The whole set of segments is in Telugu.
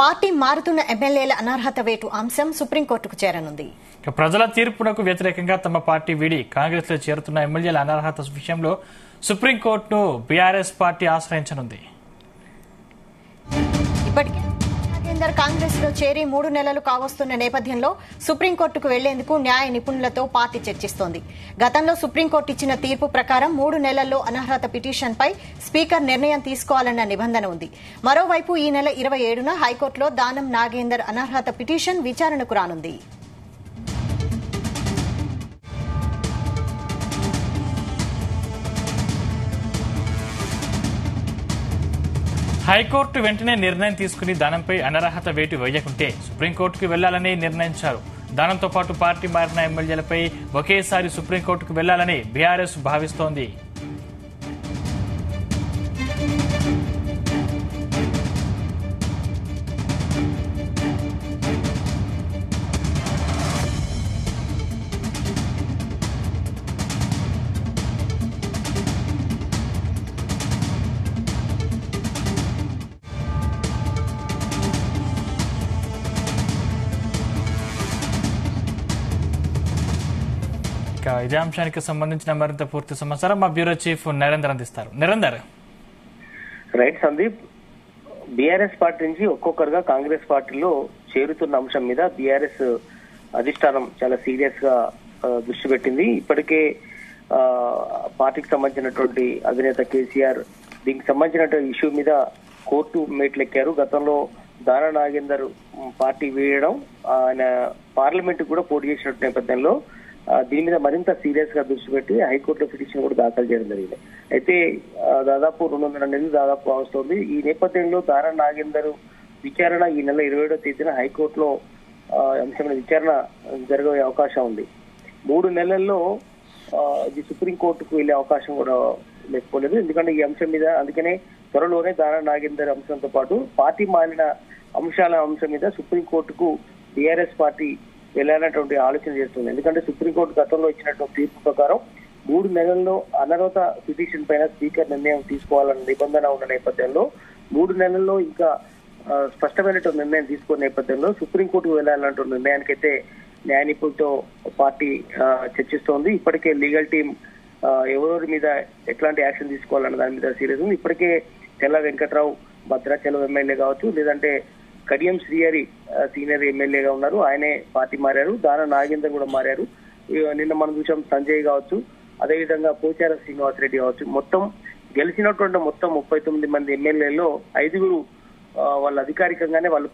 పార్టీ మారుతున్న ఎమ్మెల్యేల అనర్హత వేటు అంశం సుప్రీంకోర్టుకు చేరనుంది. ప్రజల తీర్పునకు వ్యతిరేకంగా తమ పార్టీ వీడి కాంగ్రెస్ లో చేరుతున్న ఎమ్మెల్యేల అనర్హత విషయంలో సుప్రీంకోర్టును బీఆర్ఎస్ పార్టీ ఆశ్రయించనుంది. ఇప్పటికే నాగేందర్ కాంగ్రెస్ లో చేరి 3 నెలలు కావస్తున్న నేపథ్యంలో సుప్రీంకోర్టుకు వెళ్లేందుకు న్యాయ నిపుణులతో పార్టీ చర్చిస్తోంది. గతంలో సుప్రీంకోర్టు ఇచ్చిన తీర్పు ప్రకారం 3 నెలల్లో అనర్హత పిటిషన్పై స్పీకర్ నిర్ణయం తీసుకోవాలన్న నిబంధన ఉంది. మరోవైపు ఈ నెల 27న హైకోర్టులో దానం నాగేందర్ అనర్హత పిటిషన్ విచారణకు రానుంది. హైకోర్టు వెంటనే నిర్ణయం తీసుకుని దానంపై అనర్హత వేటు వేయకుంటే సుప్రీంకోర్టుకు వెళ్లాలని నిర్ణయించారు. దానంతో పాటు పార్టీ మారిన ఎమ్మెల్యేలపై ఒకేసారి సుప్రీంకోర్టుకు వెళ్లాలని బీఆర్ఎస్ భావిస్తోంది. ఇదే అంశానికి సంబంధించిన మరింత పూర్తి సమాచారం మా బ్యూరో చీఫ్ నరేందర్ అందిస్తారు. Narender. Right Sandeep, BRS party నుంచి ఒక్కొక్కరుగా కాంగ్రెస్ పార్టీలో చేరుతున్న అంశం మీద బీఆర్ఎస్ అధిష్టానం చాలా సీరియస్ గా దృష్టి పెట్టింది. ఇప్పటికే పార్టీకి సంబంధించినటువంటి అధినేత కేసీఆర్ దీనికి సంబంధించినటువంటి ఇష్యూ మీద కోర్టు మెట్లెక్కారు. గతంలో దాన నాగేందర్ పార్టీ వేయడం, ఆయన పార్లమెంట్ కూడా పోటీ చేసినట్టు నేపథ్యంలో దీని మీద మరింత సీరియస్ గా దృష్టి పెట్టి హైకోర్టులో పిటిషన్ కూడా దాఖలు చేయడం జరిగింది. అయితే దాదాపు 200 నెలలు దాదాపు వస్తుంది. ఈ నేపథ్యంలో దారా నాగేందర్ విచారణ ఈ నెల 27వ తేదీన హైకోర్టులో అంశమైన విచారణ జరిగే అవకాశం ఉంది. 3 నెలల్లో ఇది సుప్రీంకోర్టుకు వెళ్లే అవకాశం కూడా లేకపోలేదు. ఎందుకంటే ఈ అంశం మీద అందుకనే త్వరలోనే దారా నాగేందర్ అంశంతో పాటు పార్టీ మారిన అంశం మీద సుప్రీంకోర్టుకు బీఆర్ఎస్ పార్టీ వెళ్లాలన్నటువంటి ఆలోచన చేస్తుంది. ఎందుకంటే సుప్రీంకోర్టు గతంలో ఇచ్చినటువంటి తీర్పు ప్రకారం 3 నెలల్లో అనర్హత పిటిషన్ పైన స్పీకర్ నిర్ణయం తీసుకోవాలన్న నిబంధన ఉన్న నేపథ్యంలో 3 నెలల్లో ఇంకా స్పష్టమైనటువంటి నిర్ణయం తీసుకున్న నేపథ్యంలో సుప్రీంకోర్టుకు వెళ్లాలన్నటువంటి నిర్ణయానికైతే న్యాయ నిపుణులతో పార్టీ చర్చిస్తోంది. ఇప్పటికే లీగల్ టీం ఎవరి మీద ఎట్లాంటి యాక్షన్ తీసుకోవాలన్న దాని మీద సీరియస్ ఉంది. ఇప్పటికే తెల్ల వెంకట్రావు భద్రాచలం ఎమ్మెల్యే కావచ్చు, లేదంటే కడియం శ్రీహరి సీనియర్ ఎమ్మెల్యేగా ఉన్నారు, ఆయనే పార్టీ మారారు. దాన నాగేందర్ కూడా మారారు. నిన్న మనం చూసాం సంజయ్ కావచ్చు, అదేవిధంగా పోచారం శ్రీనివాసరెడ్డి కావచ్చు. మొత్తం గెలిచినటువంటి 39 మంది ఎమ్మెల్యేల్లో 5 వాళ్ళు అధికారికంగానే వాళ్ళు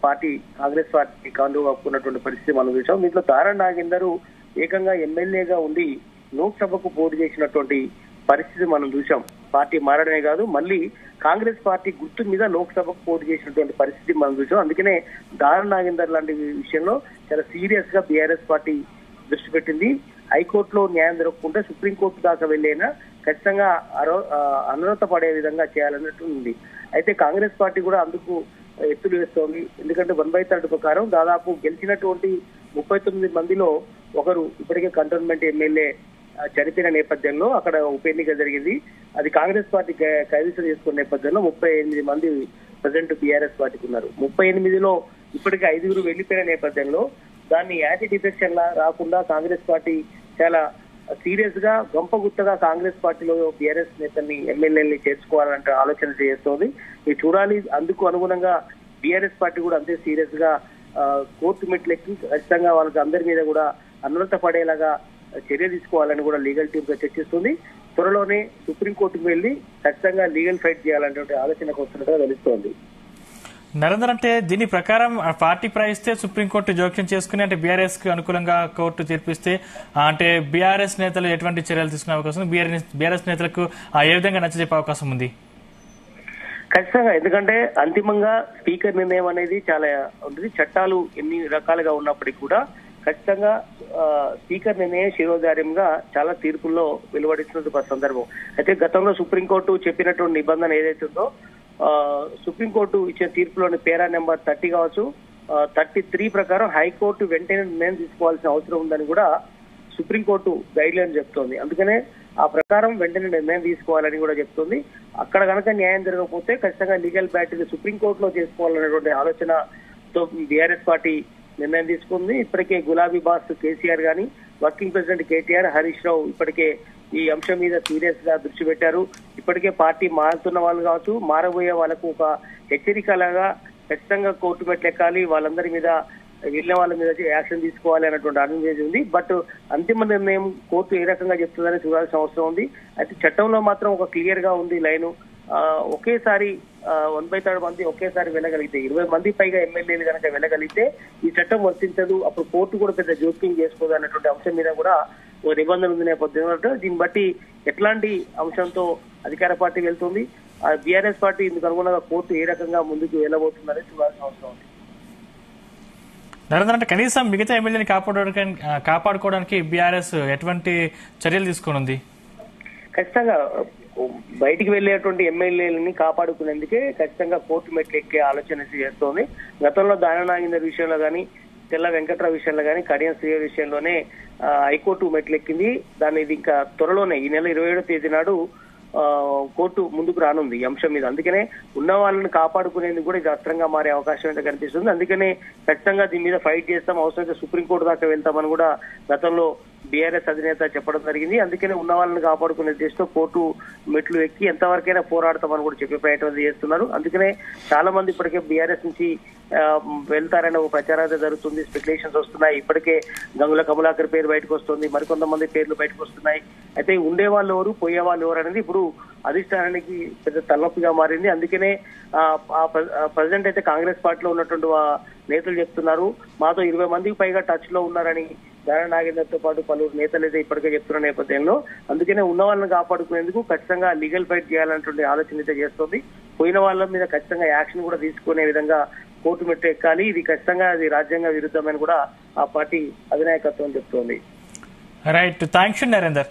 కాంగ్రెస్ పార్టీ కాండుగా కప్పుకున్నటువంటి పరిస్థితి మనం చూసాం. దీంట్లో దారా నాగేందర్ ఏకంగా ఎమ్మెల్యేగా ఉండి లోక్సభకు పోటీ చేసినటువంటి పరిస్థితి మనం చూసాం. పార్టీ మారడమే కాదు, మళ్ళీ కాంగ్రెస్ పార్టీ గుర్తు మీద లోక్సభకు పోటీ చేసినటువంటి పరిస్థితి మనం చూసాం. అందుకనే దారా నాగేందర్ లాంటి విషయంలో చాలా సీరియస్ గా బీఆర్ఎస్ పార్టీ దృష్టి పెట్టింది. హైకోర్టులో న్యాయం దొరకకుంటే సుప్రీంకోర్టు దాకా వెళ్ళైనా ఖచ్చితంగా అనర్హత పడే విధంగా చేయాలన్నట్టు ఉంది. అయితే కాంగ్రెస్ పార్టీ కూడా అందుకు ఎత్తులు వేస్తోంది. ఎందుకంటే 1/3 ప్రకారం దాదాపు గెలిచినటువంటి 39 మందిలో ఒకరు ఇప్పటికే కంటోన్మెంట్ ఎమ్మెల్యే చనిపోయిన నేపథ్యంలో అక్కడ ఉప ఎన్నిక జరిగింది. అది కాంగ్రెస్ పార్టీ కైవసం చేసుకున్న నేపథ్యంలో 38 మంది ప్రజెంట్ బీఆర్ఎస్ పార్టీకి ఉన్నారు. 38లో ఇప్పటికే 5 వెళ్లిపోయిన నేపథ్యంలో దాన్ని యాంటీ డిఫెక్షన్ లా రాకుండా కాంగ్రెస్ పార్టీ చాలా సీరియస్ గా గంపగుత్తగా కాంగ్రెస్ పార్టీలో బీఆర్ఎస్ నేతల్ని ఎమ్మెల్యేలని చేర్చుకోవాలంటే ఆలోచన చేస్తోంది. ఇది చూడాలి. అందుకు అనుగుణంగా బీఆర్ఎస్ పార్టీ కూడా అంతే సీరియస్ గా కోర్టు మెట్లెక్కి ఖచ్చితంగా వాళ్ళకి అందరి మీద కూడా అనర్హత పడేలాగా చర్య తీసుకోవాలని కూడా లీగల్ టీమ్ గా చర్చిస్తుంది. త్వరలోనే సుప్రీంకోర్టుకు వెళ్లి ఖచ్చితంగా లీగల్ ఫైట్ చేయాలనే ఆలోచనకు వస్తున్నట్టుగా తెలుస్తోంది. నరేందర్, అంటే దీని ప్రకారం పార్టీ ప్రయిస్తే సుప్రీంకోర్టు జోక్యం చేసుకుని అంటే బీఆర్ఎస్ కు అనుకూలంగా కోర్టు తీర్పిస్తే అంటే బీఆర్ఎస్ నేతలు ఎటువంటి చర్యలు తీసుకునే అవకాశం ఉంది? బీఆర్ఎస్ నేతలకు ఏ విధంగా నచ్చజెప్పే అవకాశం ఉంది? ఖచ్చితంగా, ఎందుకంటే అంతిమంగా స్పీకర్ నిర్ణయం అనేది చాలా ఉంటుంది. చట్టాలు ఎన్ని రకాలుగా ఉన్నప్పటికీ కూడా ఖచ్చితంగా స్పీకర్ నిర్ణయం శిరోధార్యంగా చాలా తీర్పుల్లో వెలువడిస్తున్న సందర్భం. అయితే గతంలో సుప్రీంకోర్టు చెప్పినటువంటి నిబంధన ఏదైతే ఉందో సుప్రీంకోర్టు ఇచ్చిన తీర్పులోని పేరా నెంబర్ 30 కావచ్చు, 33 ప్రకారం హైకోర్టు వెంటనే నిర్ణయం తీసుకోవాల్సిన అవసరం ఉందని కూడా సుప్రీంకోర్టు గైడ్ లైన్ చెప్తోంది. అందుకనే ఆ ప్రకారం వెంటనే నిర్ణయం తీసుకోవాలని కూడా చెప్తుంది. అక్కడ కనుక న్యాయం జరగకపోతే ఖచ్చితంగా లీగల్ బ్యాటిల్ సుప్రీంకోర్టులో చేసుకోవాలనేటువంటి ఆలోచన తో బీఆర్ఎస్ పార్టీ నిర్ణయం తీసుకుంది. ఇప్పటికే గులాబీ బాస్ కేసీఆర్ గాని, వర్కింగ్ ప్రెసిడెంట్ కేటీఆర్, హరీష్ రావు ఇప్పటికే ఈ అంశం మీద సీరియస్ గా దృష్టి పెట్టారు. ఇప్పటికే పార్టీ మారుతున్న వాళ్ళు కావచ్చు, మారబోయే వాళ్ళకు ఒక హెచ్చరికలాగా ఖచ్చితంగా కోర్టు మెట్లెక్కాలి, వాళ్ళందరి మీద వెళ్ళిన వాళ్ళ మీద యాక్షన్ తీసుకోవాలి అన్నటువంటి అడ్వైజ్ ఉంది. బట్ అంతిమ నిర్ణయం కోర్టు ఏ రకంగా చెప్తుందని చూడాల్సిన అవసరం ఉంది. అయితే చట్టంలో మాత్రం ఒక క్లియర్ గా ఉంది లైను. ఒకేసారి 1/3 మంది ఒకేసారి వెళ్ళగలిగితే, 20 మంది పైగా ఎమ్మెల్యేలు కనుక వెళ్ళగలిగితే ఈ చట్టం వర్తించదు, అప్పుడు కోర్టు కూడా పెద్ద జోక్యం చేసుకోదు అన్నటువంటి అంశం మీద కూడా ఓ నిబంధన ఉంది నేపథ్యంలో దీన్ని బట్టి ఎట్లాంటి అంశంతో అధికార పార్టీ వెళ్తుంది, బీఆర్ఎస్ పార్టీ ఇందుకు అనుగుణంగా కోర్టు ఏ రకంగా ముందుకు వెళ్ళబోతుందని చూడాల్సిన అవసరం ఉంది. నరేంద్ర, అంటే కనీసం మిగతా ఎమ్మెల్యేని కాపాడుకోవడానికి బీఆర్ఎస్ ఎటువంటి చర్యలు తీసుకుని? ఖచ్చితంగా బయటికి వెళ్లేటువంటి ఎమ్మెల్యేలని కాపాడుకునేందుకే ఖచ్చితంగా కోర్టు మెట్లు ఎక్కే ఆలోచన చేస్తోంది. గతంలో దాన నాగేందర్ విషయంలో కానీ, తెల్ల వెంకట్రావు విషయంలో కానీ, కడియం శ్రీ విషయంలోనే హైకోర్టు మెట్లు ఎక్కింది. దాన్ని ఇది ఇంకా త్వరలోనే ఈ నెల 27వ తేదీ నాడు కోర్టు ముందుకు రానుంది ఈ అంశం మీద. అందుకనే ఉన్న వాళ్ళని కాపాడుకునేందుకు కూడా ఇది అస్త్రంగా మారే అవకాశం అయితే కనిపిస్తుంది. అందుకనే ఖచ్చితంగా దీని మీద ఫైట్ చేస్తాం, అవసరమైతే సుప్రీంకోర్టు దాకా వెళ్తామని కూడా గతంలో బీఆర్ఎస్ అధినేత చెప్పడం జరిగింది. అందుకనే ఉన్న వాళ్ళని కాపాడుకునే ఉద్దేశంతో కోర్టు మెట్లు ఎక్కి ఎంతవరకైనా పోరాడతామని కూడా చెప్పే ప్రయత్నం చేస్తున్నారు. అందుకనే చాలా మంది ఇప్పటికే బీఆర్ఎస్ నుంచి వెళ్తారనే ఒక ప్రచారం జరుగుతుంది, స్పెక్యులేషన్స్ వస్తున్నాయి. ఇప్పటికే గంగుల కమలాకర్ పేరు బయటకు వస్తుంది, మరికొంతమంది పేర్లు బయటకు వస్తున్నాయి. అయితే ఉండే వాళ్ళు ఎవరు, పోయే వాళ్ళు ఎవరు అనేది ఇప్పుడు అధిష్టానానికి పెద్ద తలనొప్పిగా మారింది. అందుకనే ప్రెసిడెంట్ అయితే కాంగ్రెస్ పార్టీలో ఉన్నటువంటి నేతలు చెప్తున్నారు, మాతో 20 మందికి పైగా టచ్ లో ఉన్నారని దాన నాగేందర్ తో పాటు పలువురు నేతలు అయితే ఇప్పటికే చెప్తున్న నేపథ్యంలో అందుకనే ఉన్న వాళ్ళని కాపాడుకునేందుకు ఖచ్చితంగా లీగల్ ఫైట్ చేయాలన్నటువంటి ఆలోచన అయితే చేస్తుంది. పోయిన వాళ్ళ మీద ఖచ్చితంగా యాక్షన్ కూడా తీసుకునే విధంగా కోర్టు మెట్టు ఎక్కాలి, ఇది ఖచ్చితంగా అది రాజ్యాంగ విరుద్ధమని కూడా ఆ పార్టీ అధినాయకత్వం చెప్తోంది. Right, thanks Narender.